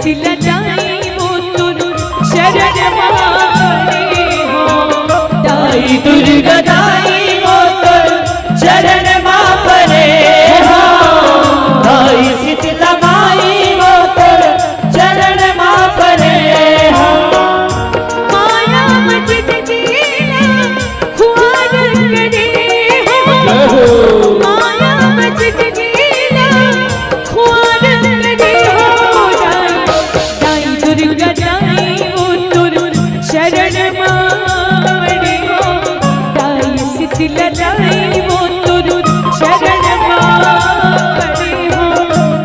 सिला जाई वो तुर शरण मारे हो दाई दुर्गा दाई वो तुर शरण मा परे हो दाई शीतला माई वो तुर शरण मा परे हो माया मजिद दीना खुआर करे हो माया मजिद दीना खुआर करे हो दाई दुर्गा दाई वो तुर शरण मारे हो दाई शीतला दाई वो तुर शरण मारे हो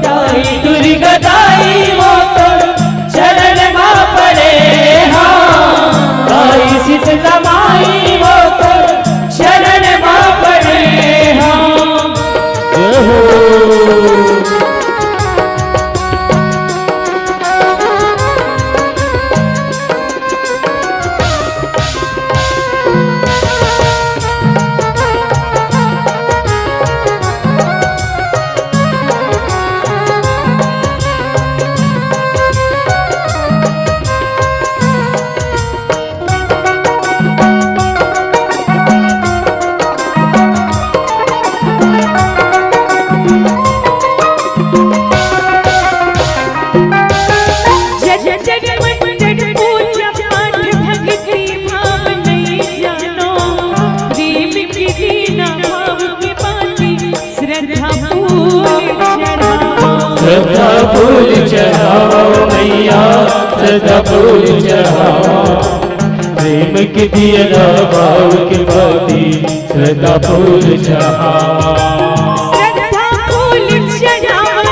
दाई दुर्गा दाई वो तुर शरण मा परे हो दाई शीतला माई वो तुर शरण मा परे हो श्रद्धा फूल चढ़ाओ मैया श्रद्धा फूल चढ़ाओ प्रेम की दिया भाव के बाती श्रद्धा फूल चढ़ाओ श्रद्धा फूल चढ़ाओ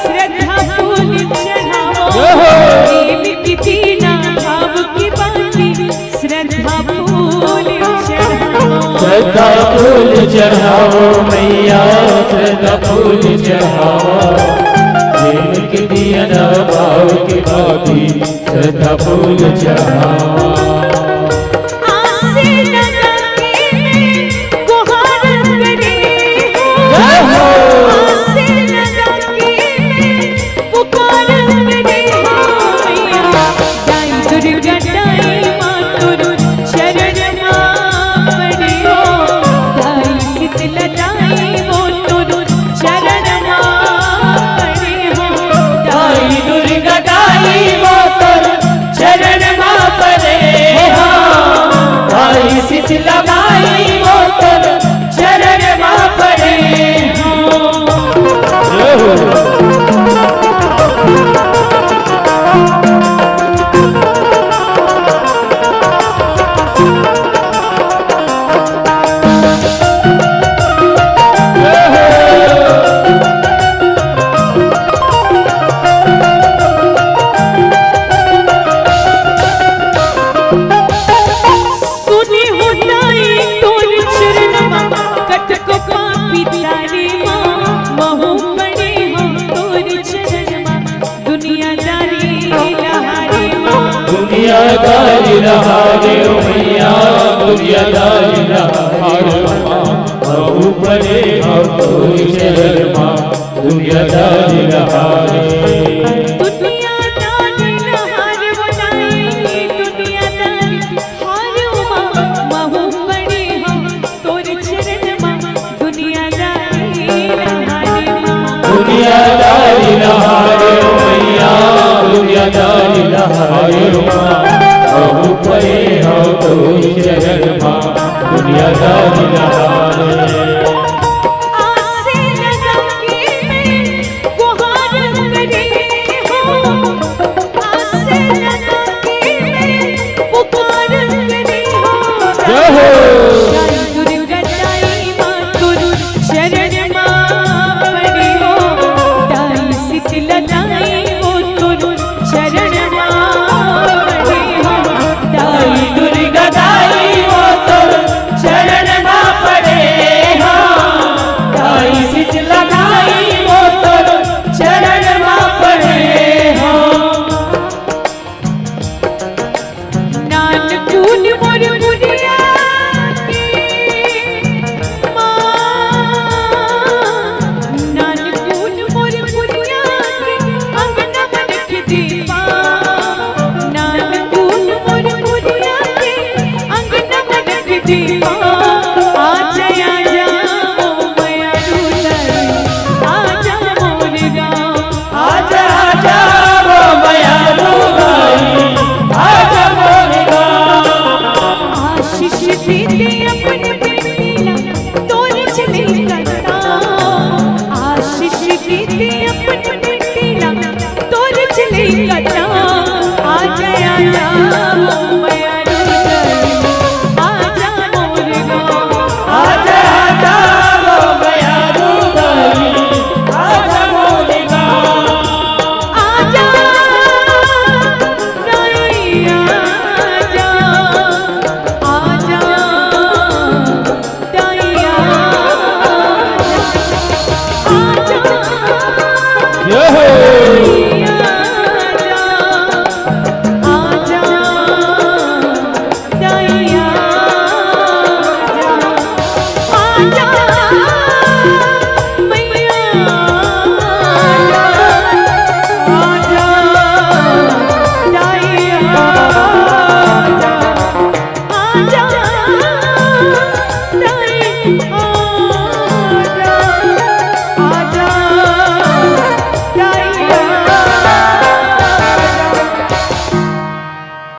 श्रद्धा फूल चढ़ाओ प्रेम की दिया भाव की बाती श्रद्धा फूल चढ़ाओ श्रद्धा फूल चढ़ाओ मैया श्रद्धा फूल चढ़ाओ प्रेम की दिया भाव के बाती श्रद्धा फूल चढ़ाओ शीतला माई वो तुर शरण मा परे हो दुनियादारी रहारे मैया दुनियादारी रहारे बहु परे तोरी शरण मा दुनियादारी रहारे दुनियादारी रहारे बनाई दुनियादारी हारे महू परे तोरी शरण मा दुनियादारी रहारे दुनियादारी रहारे मैया दुनियादारी रहारे बहु परे हो तो शरण मा दुनियादारी